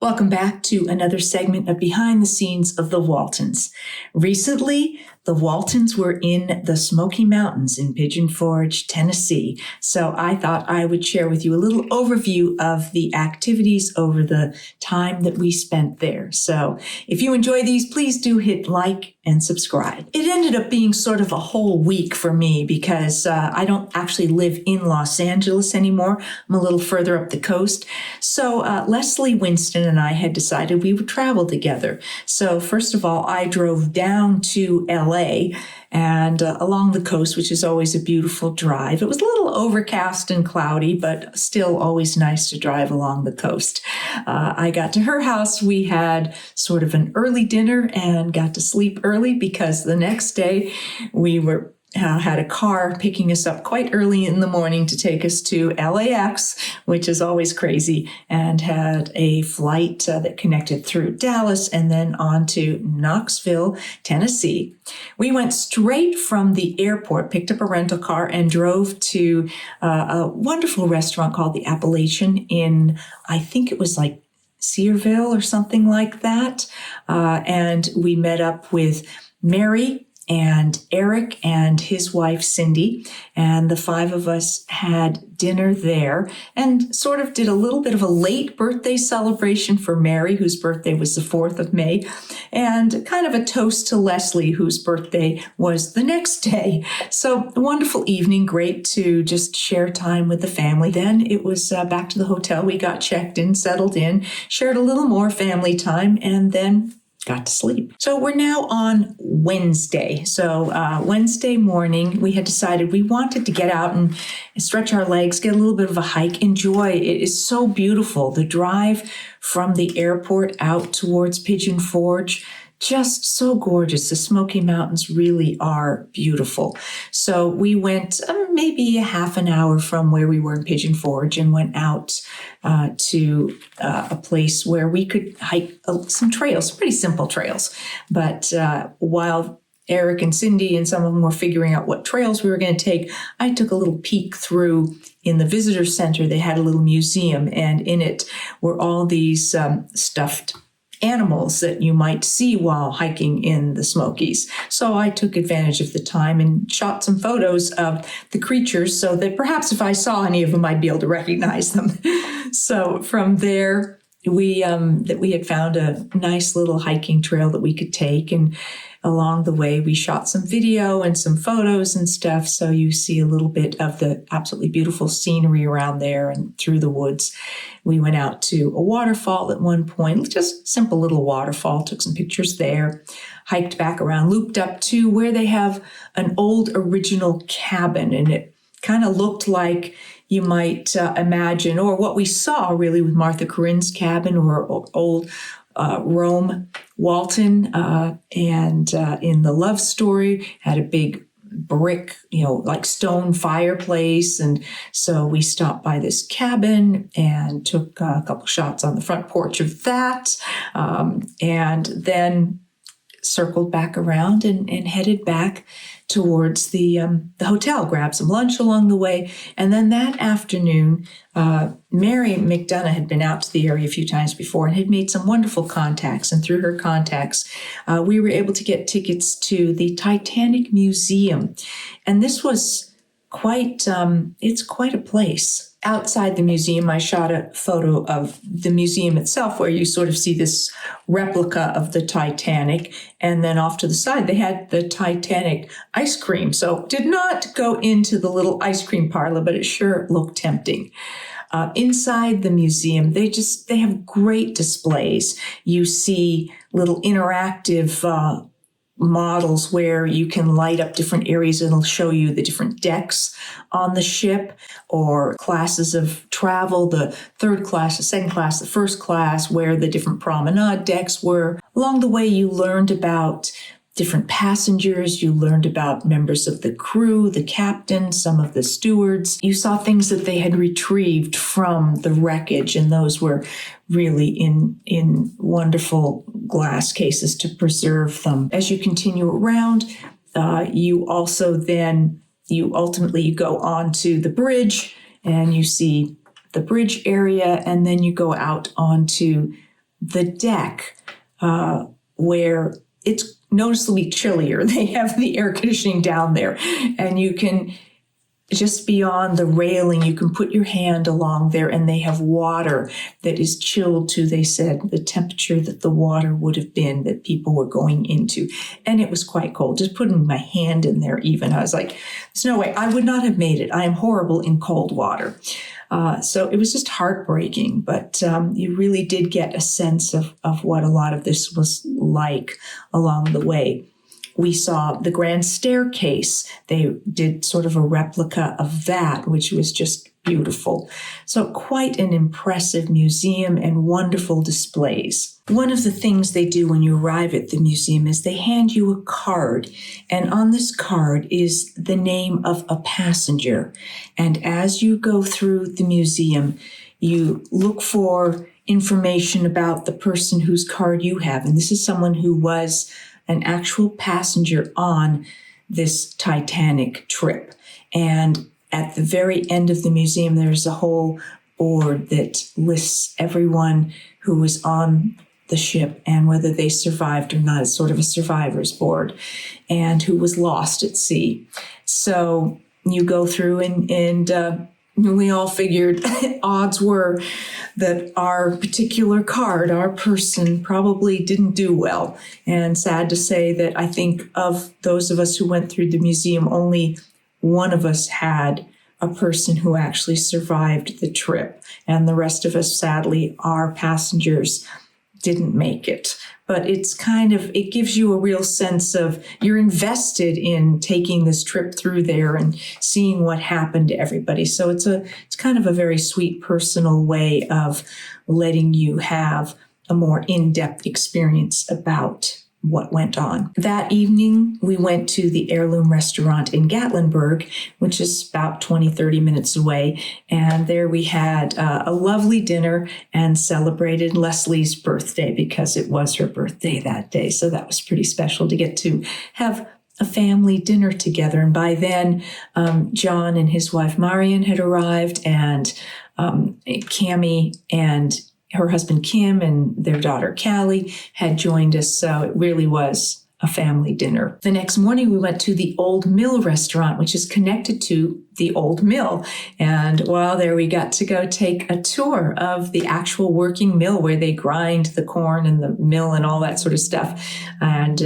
Welcome back to another segment of Behind the Scenes of the Waltons. Recently, the Waltons were in the Smoky Mountains in Pigeon Forge, Tennessee. So I thought I would share with you a little overview of the activities over the time that we spent there. So if you enjoy these, please do hit like and subscribe. It ended up being sort of a whole week for me because I don't actually live in Los Angeles anymore. I'm a little further up the coast. So Leslie Winston and I had decided we would travel together. So first of all, I drove down to LA and along the coast, which is always a beautiful drive. It was a little overcast and cloudy, but still always nice to drive along the coast. I got to her house. We had sort of an early dinner and got to sleep early because the next day we were had a car picking us up quite early in the morning to take us to LAX, which is always crazy, and had a flight that connected through Dallas and then on to Knoxville, Tennessee. We went straight from the airport, picked up a rental car, and drove to a wonderful restaurant called the Appalachian in, I think it was like Cedarville or something like that. And we met up with Mary and Eric and his wife, Cindy, and the five of us had dinner there and sort of did a little bit of a late birthday celebration for Mary, whose birthday was the 4th of May, and kind of a toast to Leslie, whose birthday was the next day. So a wonderful evening, great to just share time with the family. Then it was back to the hotel. We got checked in, settled in, shared a little more family time, and then got to sleep. So we're now on Wednesday. So Wednesday morning, we had decided we wanted to get out and stretch our legs, get a little bit of a hike, enjoy. It is so beautiful. The drive from the airport out towards Pigeon Forge, just so gorgeous. The Smoky Mountains really are beautiful. So we went maybe a half an hour from where we were in Pigeon Forge and went out to a place where we could hike some trails, pretty simple trails. But while Eric and Cindy and some of them were figuring out what trails we were going to take, I took a little peek through in the visitor center. They had a little museum, and in it were all these stuffed animals that you might see while hiking in the Smokies. So I took advantage of the time and shot some photos of the creatures so that perhaps if I saw any of them, I'd be able to recognize them. So from there, we had found a nice little hiking trail that we could take, and along the way we shot some video and some photos and stuff, so you see a little bit of the absolutely beautiful scenery around there and through the woods. We went out to a waterfall at one point, just simple little waterfall, took some pictures there, hiked back around, looped up to where they have an old original cabin, and it kind of looked like you might imagine, or what we saw really with Martha Corinne's cabin, or old Rome Walton, and in the love story had a big brick, like stone fireplace. And so we stopped by this cabin and took a couple shots on the front porch of that, and then circled back around and headed back towards the hotel, grabbed some lunch along the way. And then that afternoon, Mary McDonough had been out to the area a few times before and had made some wonderful contacts. And through her contacts, we were able to get tickets to the Titanic Museum. And this was it's quite a place. Outside the museum, I shot a photo of the museum itself where you sort of see this replica of the Titanic. And then off to the side, they had the Titanic ice cream. So did not go into the little ice cream parlor, but it sure looked tempting. Inside the museum, they have great displays. You see little interactive models where you can light up different areas and it'll show you the different decks on the ship or classes of travel, the third class, the second class, the first class, where the different promenade decks were. Along the way, you learned about different passengers. You learned about members of the crew, the captain, some of the stewards. You saw things that they had retrieved from the wreckage, and those were really in wonderful glass cases to preserve them. As you continue around, you ultimately go on to the bridge, and you see the bridge area, and then you go out onto the deck where it's noticeably chillier. They have the air conditioning down there, and you can just beyond the railing, you can put your hand along there, and they have water that is chilled to, they said, the temperature that the water would have been that people were going into. And it was quite cold. Just putting my hand in there even, I was like, there's no way. I would not have made it. I am horrible in cold water. So it was just heartbreaking, but you really did get a sense of what a lot of this was like along the way. We saw the grand staircase. They did sort of a replica of that, which was just beautiful. So quite an impressive museum and wonderful displays. One of the things they do when you arrive at the museum is they hand you a card. And on this card is the name of a passenger. And as you go through the museum, you look for information about the person whose card you have. And this is someone who was an actual passenger on this Titanic trip. And at the very end of the museum, there's a whole board that lists everyone who was on the ship and whether they survived or not. It's sort of a survivor's board, and who was lost at sea. So you go through and we all figured odds were that our particular card, our person, probably didn't do well. And sad to say that I think of those of us who went through the museum, only one of us had a person who actually survived the trip. And the rest of us, sadly, our passengers, didn't make it. But it's it gives you a real sense of you're invested in taking this trip through there and seeing what happened to everybody. So it's kind of a very sweet personal way of letting you have a more in-depth experience about what went on. That evening, we went to the Heirloom Restaurant in Gatlinburg, which is about 20, 30 minutes away. And there we had a lovely dinner and celebrated Leslie's birthday because it was her birthday that day. So that was pretty special to get to have a family dinner together. And by then, Jon and his wife Marion had arrived, and Cammie and her husband Kim and their daughter Callie had joined us. So it really was a family dinner. The next morning, we went to the Old Mill restaurant, which is connected to the Old Mill. And while there, we got to go take a tour of the actual working mill where they grind the corn and the mill and all that sort of stuff, and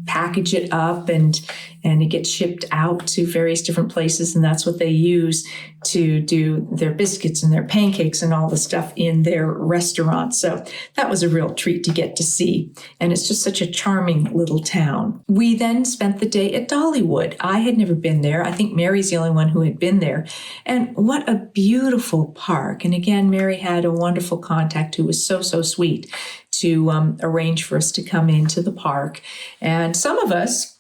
package it up, and it gets shipped out to various different places. And that's what they use to do their biscuits and their pancakes and all the stuff in their restaurant. So that was a real treat to get to see. And it's just such a charming little town. We then spent the day at Dollywood. I had never been there. I think Mary's the only one who had been there. And what a beautiful park. And again, Mary had a wonderful contact who was so sweet to arrange for us to come into the park. And some of us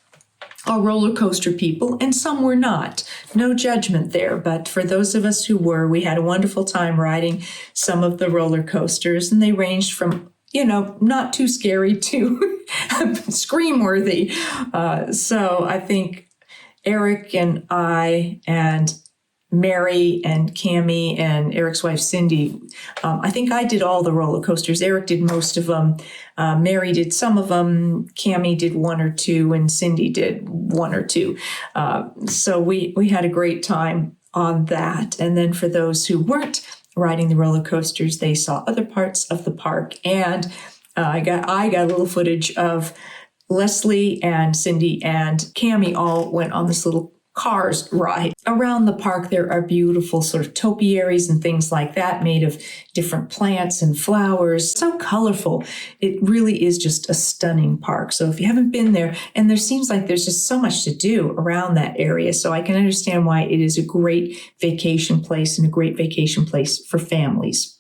are roller coaster people, and some were not. No judgment there, but for those of us who were, we had a wonderful time riding some of the roller coasters, and they ranged from, not too scary to scream-worthy. So I think Eric and I and Mary and Cammie and Eric's wife Cindy, I think I did all the roller coasters. Eric did most of them. Mary did some of them. Cammie did one or two, and Cindy did one or two. So we had a great time on that. And then for those who weren't riding the roller coasters, they saw other parts of the park. And I got a little footage of Leslie and Cindy and Cammie all went on this little cars ride. Around the park, there are beautiful sort of topiaries and things like that made of different plants and flowers. So colorful. It really is just a stunning park. So if you haven't been there, and there seems like there's just so much to do around that area. So I can understand why it is a great vacation place and a great vacation place for families.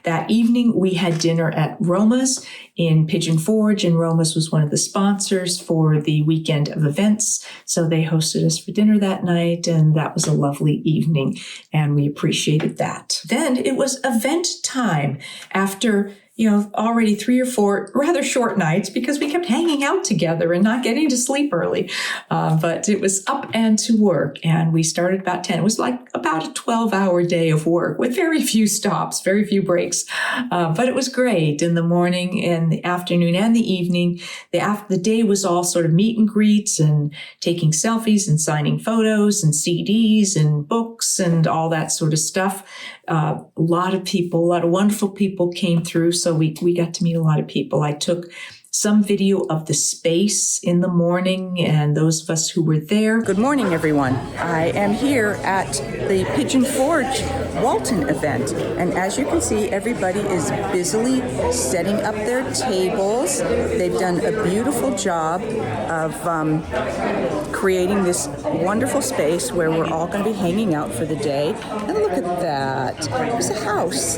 That evening, we had dinner at Roma's in Pigeon Forge, and Roma's was one of the sponsors for the weekend of events. So they hosted us for dinner that night, and that was a lovely evening, and we appreciated that. Then it was event time. After already 3 or 4 rather short nights because we kept hanging out together and not getting to sleep early. But it was up and to work. And we started about 10. It was like about a 12-hour day of work with very few stops, very few breaks. But it was great in the morning and the afternoon and the evening. The day was all sort of meet and greets and taking selfies and signing photos and CDs and books and all that sort of stuff. A lot of wonderful people came through. So we got to meet a lot of people. I took some video of the space in the morning and those of us who were there. Good morning, everyone. I am here at the Pigeon Forge Walton event. And as you can see, everybody is busily setting up their tables. They've done a beautiful job of creating this wonderful space where we're all going to be hanging out for the day. And look at that. There's a house.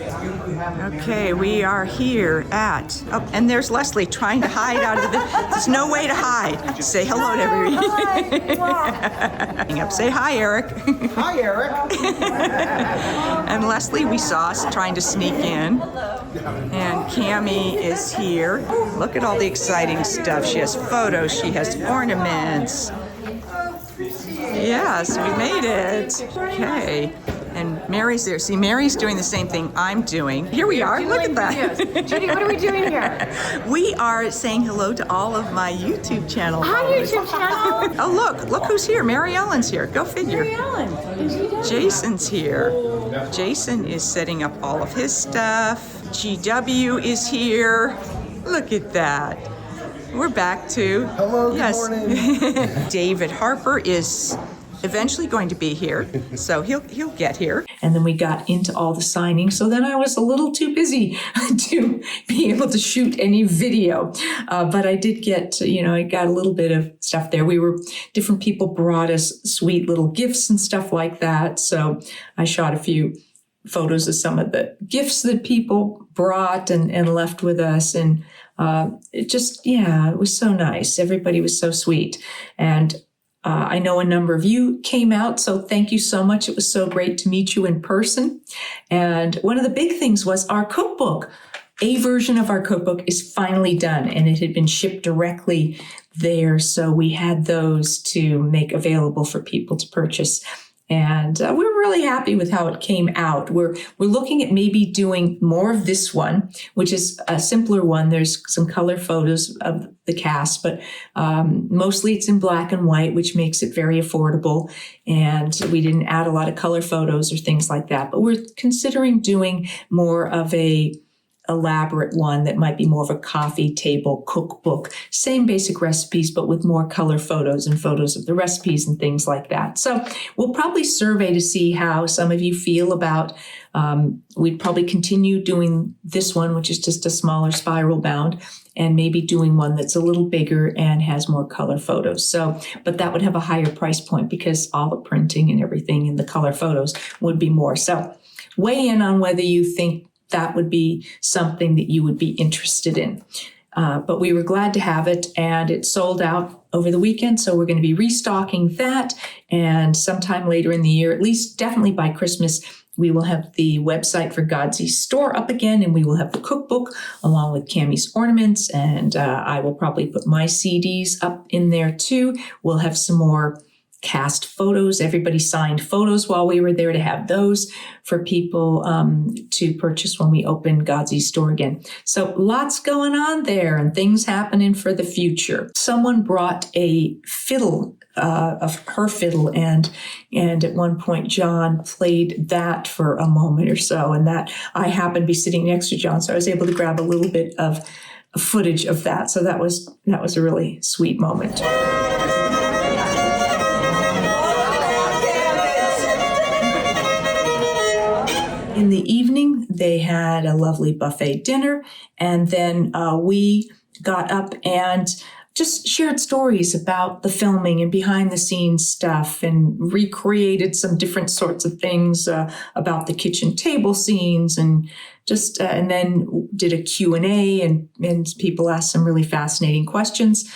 Okay, we are here at, and there's Leslie trying to hide out of there's no way to hide. Say hello to everybody. Hi. Say hi, Eric. Hi, Eric. And Leslie, we saw us trying to sneak in. And Cammie is here. Look at all the exciting stuff. She has photos, she has ornaments. Yes, we made it. Okay. And Mary's there. See, Mary's doing the same thing I'm doing. Here we are. Look at that. Judy, what are we doing here? We are saying hello to all of my YouTube channel. Hi, YouTube channel. Oh, look who's here. Mary Ellen's here. Go figure. Mary Ellen. Jason's here. Jason is setting up all of his stuff. GW is here. Look at that. We're back to Hello, good morning. David Harper is eventually going to be here, so he'll get here. And then we got into all the signings. So then I was a little too busy to be able to shoot any video. But I did get, I got a little bit of stuff there. Different people brought us sweet little gifts and stuff like that. So I shot a few photos of some of the gifts that people brought and left with us. And it was so nice. Everybody was so sweet. And I know a number of you came out, so thank you so much. It was so great to meet you in person. And one of the big things was our cookbook. A version of our cookbook is finally done, and it had been shipped directly there. So we had those to make available for people to purchase. And we're really happy with how it came out. We're looking at maybe doing more of this one, which is a simpler one. There's some color photos of the cast, but mostly it's in black and white, which makes it very affordable. And we didn't add a lot of color photos or things like that. But we're considering doing more of a elaborate one that might be more of a coffee table cookbook. Same basic recipes, but with more color photos and photos of the recipes and things like that. So we'll probably survey to see how some of you feel about, we'd probably continue doing this one, which is just a smaller spiral bound, and maybe doing one that's a little bigger and has more color photos. So, but that would have a higher price point because all the printing and everything in the color photos would be more. So weigh in on whether you think that would be something that you would be interested in. But we were glad to have it, and it sold out over the weekend. So we're going to be restocking that. And sometime later in the year, at least definitely by Christmas, we will have the website for Godsy's store up again, and we will have the cookbook along with Cammie's ornaments. And I will probably put my CDs up in there too. We'll have some more cast photos. Everybody signed photos while we were there to have those for people to purchase when we open Godsy's store again. So lots going on there and things happening for the future. Someone brought a fiddle, of her fiddle, and at one point Jon played that for a moment or so, and that I happened to be sitting next to Jon, so I was able to grab a little bit of footage of that. So that was a really sweet moment. In the evening, they had a lovely buffet dinner, and then we got up and just shared stories about the filming and behind the scenes stuff and recreated some different sorts of things about the kitchen table scenes and just and then did a Q&A and people asked some really fascinating questions.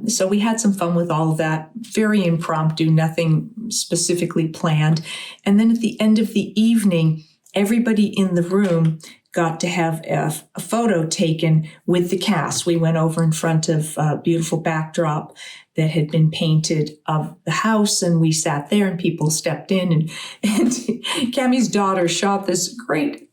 So we had some fun with all of that. Very impromptu, nothing specifically planned. And then at the end of the evening, everybody in the room got to have a photo taken with the cast. We went over in front of a beautiful backdrop that had been painted of the house, and we sat there and people stepped in, and Cammie's daughter shot this great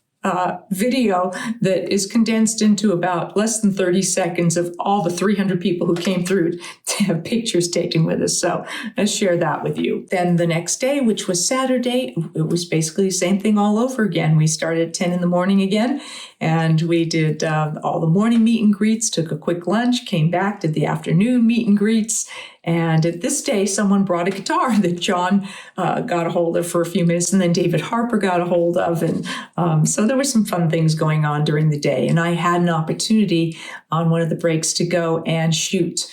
video that is condensed into about less than 30 seconds of all the 300 people who came through to have pictures taken with us. So I'll share that with you. Then the next day, which was Saturday, it was basically the same thing all over again. We started at 10 in the morning again, and we did all the morning meet and greets, took a quick lunch, came back, did the afternoon meet and greets. And at this day, someone brought a guitar that Jon got a hold of for a few minutes, and then David Harper got a hold of. And so there were some fun things going on during the day. And I had an opportunity on one of the breaks to go and shoot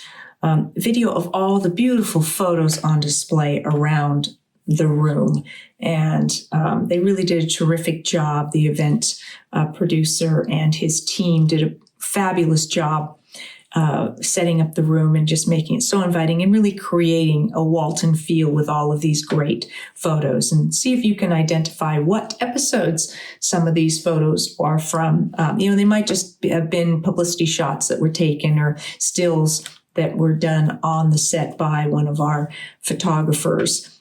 video of all the beautiful photos on display around the room. And they really did a terrific job. The event producer and his team did a fabulous job setting up the room and just making it so inviting and really creating a Walton feel with all of these great photos. And see if you can identify what episodes some of these photos are from. They might just have been publicity shots that were taken or stills that were done on the set by one of our photographers.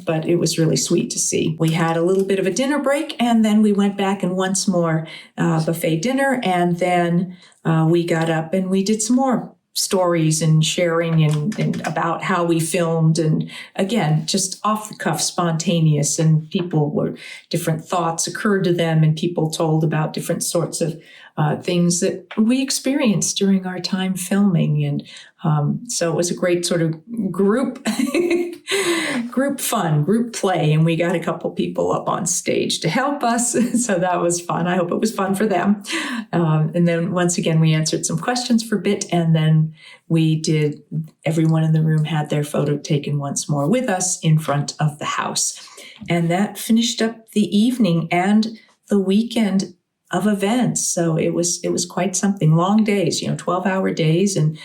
But it was really sweet to see. We had a little bit of a dinner break, and then we went back and once more buffet dinner, and then we got up and we did some more stories and sharing and about how we filmed, and again, just off the cuff, spontaneous, and different thoughts occurred to them, and people told about different sorts of things that we experienced during our time filming. And so it was a great sort of group fun, group play, and we got a couple people up on stage to help us. So that was fun. I hope it was fun for them. And then once again, we answered some questions for a bit, and then everyone in the room had their photo taken once more with us in front of the house. And that finished up the evening and the weekend of events. So it was quite something. Long days, 12-hour days. And,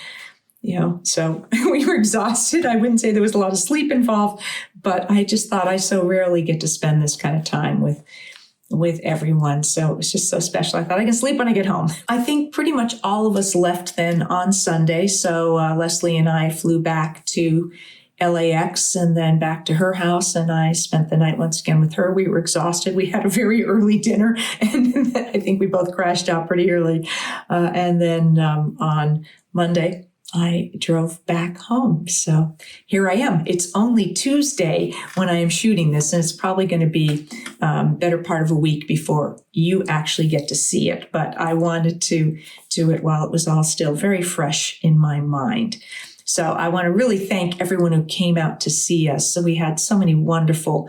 so we were exhausted. I wouldn't say there was a lot of sleep involved, but I just thought I so rarely get to spend this kind of time with everyone. So it was just so special. I thought I can sleep when I get home. I think pretty much all of us left then on Sunday. So Leslie and I flew back to LAX and then back to her house, and I spent the night once again with her. We were exhausted. We had a very early dinner, and I think we both crashed out pretty early. And then on Monday, I drove back home. So here I am. It's only Tuesday when I am shooting this, and it's probably going to be better part of a week before you actually get to see it. But I wanted to do it while it was all still very fresh in my mind. So I want to really thank everyone who came out to see us. So we had so many wonderful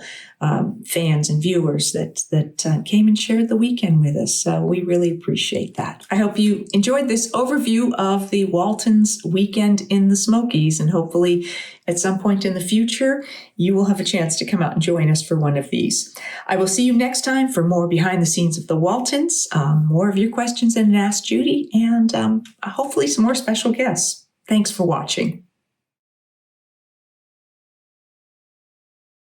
fans and viewers that came and shared the weekend with us. So we really appreciate that. I hope you enjoyed this overview of the Waltons Weekend in the Smokies, and hopefully at some point in the future, you will have a chance to come out and join us for one of these. I will see you next time for more behind the scenes of the Waltons, more of your questions and Ask Judy, and hopefully some more special guests. Thanks for watching.